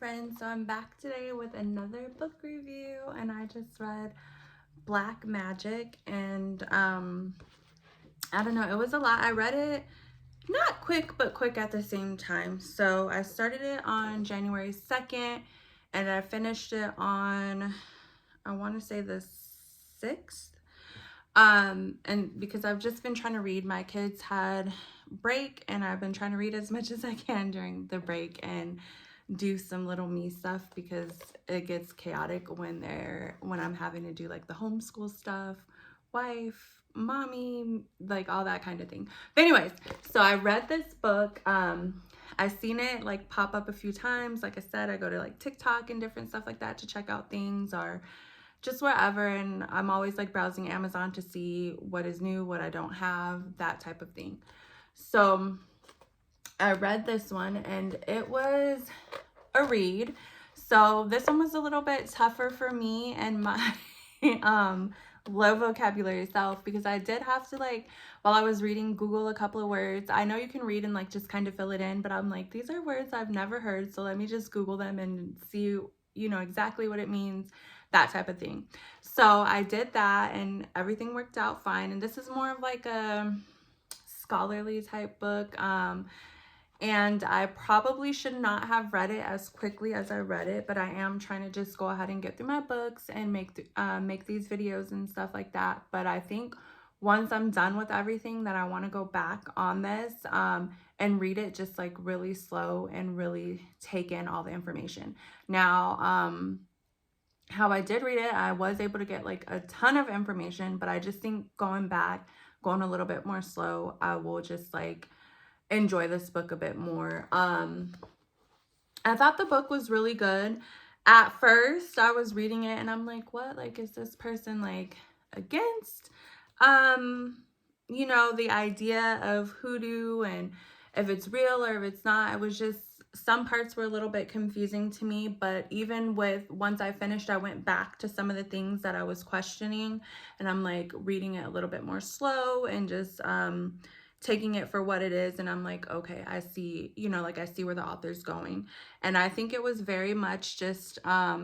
friends, so I'm back today with another book review, and I just read Black Magic, and I don't know, it was a lot. I read it not quick, but quick at the same time. So I started it on January 2nd, and I finished it on, I want to say the 6th. And because I've just been trying to read, my kids had break, and I've been trying to read as much as I can during the break and do some little me stuff because it gets chaotic when I'm having to do like the homeschool stuff, wife, mommy, like all that kind of thing. But anyways, so I read this book. I've seen it like pop up a few times. Like I said, I go to like TikTok and different stuff like that to check out things, or just wherever, and I'm always like browsing Amazon to see what is new, what I don't have, that type of thing. So I read this one, and it was a read. So this one was a little bit tougher for me and my low vocabulary self, because I did have to, like, while I was reading, Google a couple of words. I know you can read and like just kind of fill it in, but I'm like, these are words I've never heard, so let me just Google them and see, exactly what it means, that type of thing. So I did that, and everything worked out fine. And this is more of like a scholarly type book. And I probably should not have read it as quickly as I read it, but I am trying to just go ahead and get through my books and make these videos and stuff like that. But I think once I'm done with everything, that I want to go back on this and read it just like really slow and really take in all the information. Now, how I did read it, I was able to get like a ton of information, but I just think going a little bit more slow, I will just like enjoy this book a bit more. I thought the book was really good. At first, I was reading it and I'm like, what? Like, is this person like against, the idea of hoodoo, and if it's real or if it's not? It was just, some parts were a little bit confusing to me, but even once I finished, I went back to some of the things that I was questioning, and I'm like reading it a little bit more slow and just, taking it for what it is. And I'm like, okay, I see, I see where the author's going. And I think it was very much just a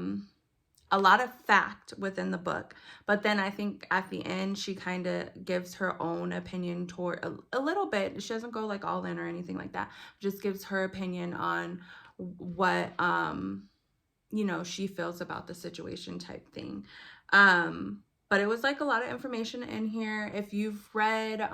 lot of fact within the book. But then I think at the end, she kind of gives her own opinion toward a little bit. She doesn't go like all in or anything like that. Just gives her opinion on what, she feels about the situation type thing. But it was like a lot of information in here. If you've read,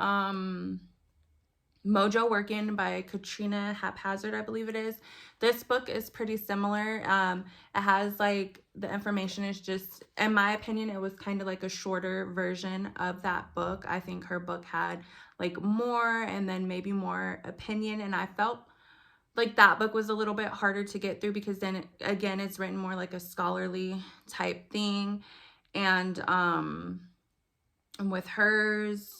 Mojo Working by Katrina Haphazard, I believe it is. This book is pretty similar. It has like, the information is just, in my opinion, it was kind of like a shorter version of that book. I think her book had like more, and then maybe more opinion, and I felt like that book was a little bit harder to get through, because then again, it's written more like a scholarly type thing. And with hers,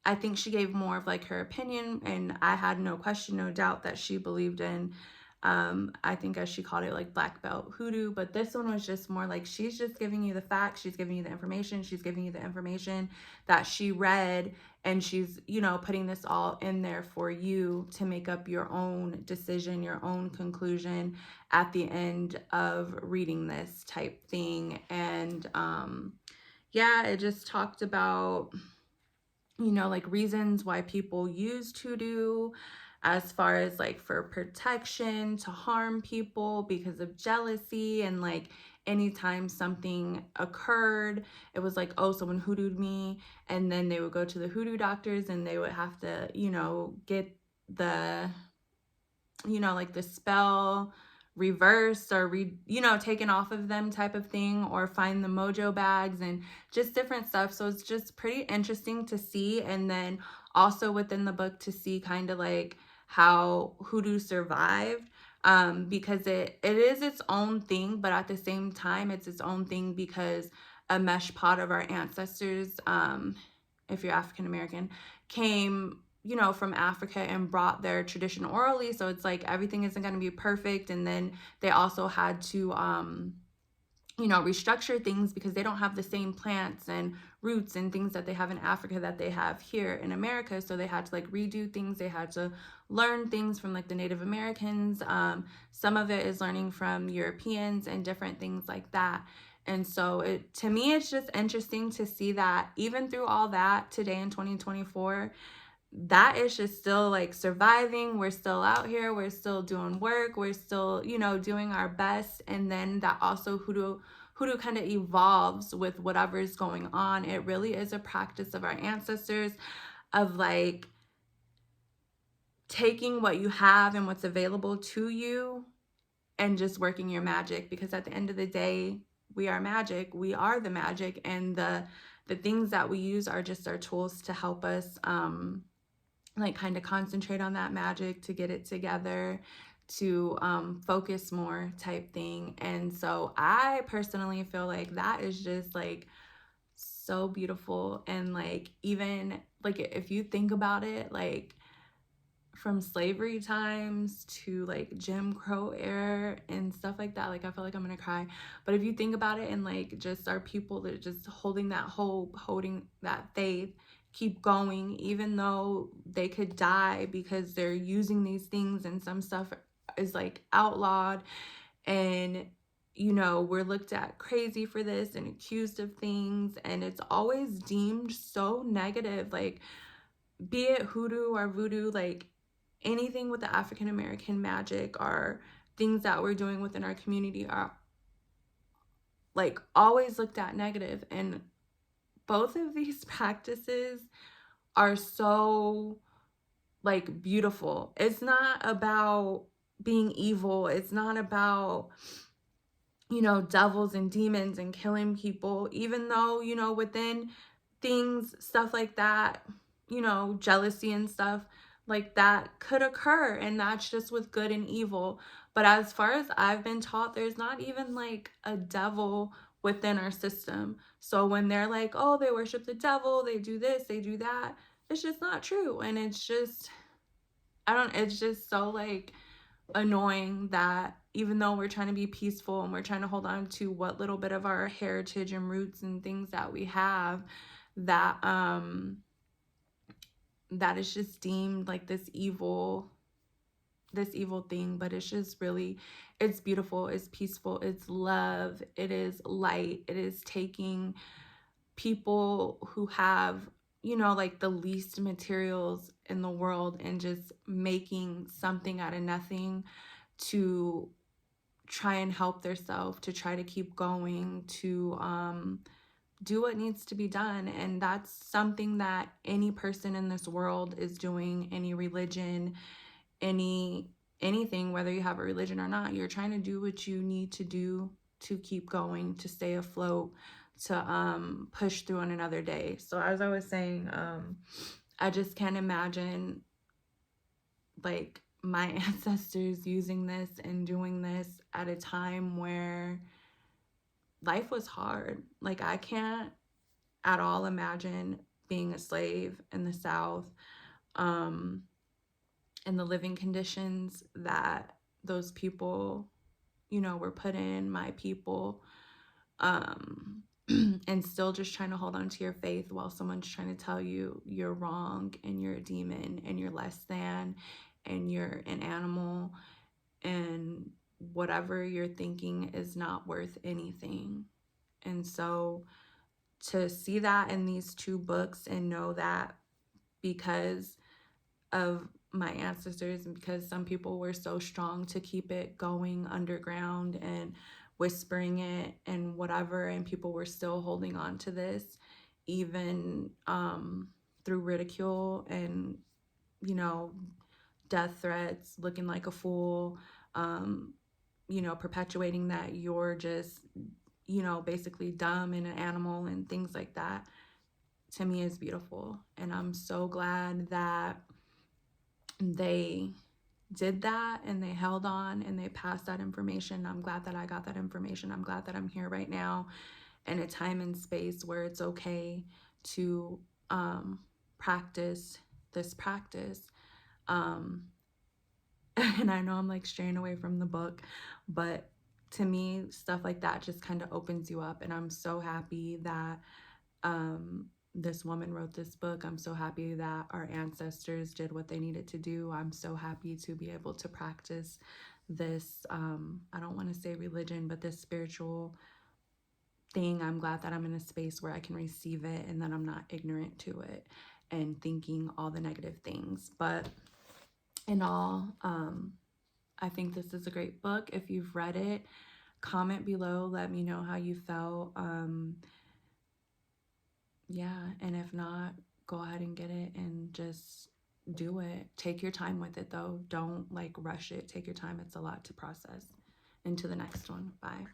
I think she gave more of like her opinion, and I had no question, no doubt that she believed in, I think, as she called it, like black belt hoodoo. But this one was just more like, she's just giving you the facts, she's giving you the information, she's giving you the information that she read, and she's, putting this all in there for you to make up your own decision, your own conclusion at the end of reading this type thing. And yeah, it just talked about, like reasons why people use hoodoo, as far as like for protection, to harm people because of jealousy, and like anytime something occurred, it was like, oh, someone hoodooed me, and then they would go to the hoodoo doctors, and they would have to, get the, like the spell reversed or taken off of them type of thing, or find the mojo bags and just different stuff. So it's just pretty interesting to see. And then also within the book, to see kind of like how hoodoo survived, because it is its own thing, but at the same time, it's its own thing because a mesh pot of our ancestors, if you're African American, came, from Africa and brought their tradition orally. So it's like everything isn't going to be perfect. And then they also had to restructure things because they don't have the same plants and roots and things that they have in Africa that they have here in America. So they had to like redo things. They had to learn things from like the Native Americans. Some of it is learning from Europeans and different things like that. And so to me, it's just interesting to see that even through all that today in 2024, that is just still like surviving. We're still out here, we're still doing work, we're still doing our best. And then that also hoodoo kind of evolves with whatever's going on. It really is a practice of our ancestors of like taking what you have and what's available to you and just working your magic, because at the end of the day, we are magic. We are the magic, and the things that we use are just our tools to help us like kind of concentrate on that magic, to get it together, to focus more type thing. And so I personally feel like that is just like so beautiful. And like, even like if you think about it, like from slavery times to like Jim Crow era and stuff like that, like I feel like I'm gonna cry. But if you think about it, and like just our people that are just holding that hope, holding that faith, keep going, even though they could die because they're using these things, and some stuff is like outlawed, and we're looked at crazy for this and accused of things, and it's always deemed so negative, like be it hoodoo or voodoo, like anything with the African American magic or things that we're doing within our community are like always looked at negative. And both of these practices are so like beautiful. It's not about being evil. It's not about devils and demons and killing people, even though within things, stuff like that, jealousy and stuff like that could occur, and that's just with good and evil. But as far as I've been taught, there's not even like a devil within our system. So when they're like, oh, they worship the devil, they do this, they do that, it's just not true. And it's just it's just so like annoying that even though we're trying to be peaceful and we're trying to hold on to what little bit of our heritage and roots and things that we have, that that is just deemed like this evil thing. But it's just really, it's beautiful, it's peaceful, it's love, it is light, it is taking people who have like the least materials in the world and just making something out of nothing to try and help themselves, to try to keep going, to do what needs to be done. And that's something that any person in this world is doing, any religion, anything, whether you have a religion or not. You're trying to do what you need to do to keep going, to stay afloat, to push through on another day. So as I was saying, I just can't imagine like my ancestors using this and doing this at a time where life was hard. Like I can't at all imagine being a slave in the South, and the living conditions that those people were put in, my people, and still just trying to hold on to your faith while someone's trying to tell you you're wrong and you're a demon and you're less than and you're an animal, and whatever you're thinking is not worth anything. And so to see that in these two books and know that because of my ancestors and because some people were so strong to keep it going underground and whispering it and whatever, and people were still holding on to this even through ridicule and death threats, looking like a fool, perpetuating that you're just basically dumb and an animal and things like that, to me is beautiful. And I'm so glad that they did that and they held on and they passed that information. I'm glad that I got that information. I'm glad that I'm here right now in a time and space where it's okay to practice this practice. And I know I'm like straying away from the book, but to me, stuff like that just kind of opens you up. And I'm so happy that this woman wrote this book. I'm so happy that our ancestors did what they needed to do. I'm so happy to be able to practice this, I don't want to say religion, but this spiritual thing. I'm glad that I'm in a space where I can receive it and that I'm not ignorant to it and thinking all the negative things. But in all, I think this is a great book. If you've read it, comment below, let me know how you felt. Yeah, and if not, go ahead and get it and just do it. Take your time with it though. Don't like rush it. Take your time. It's a lot to process. Into the next one. Bye.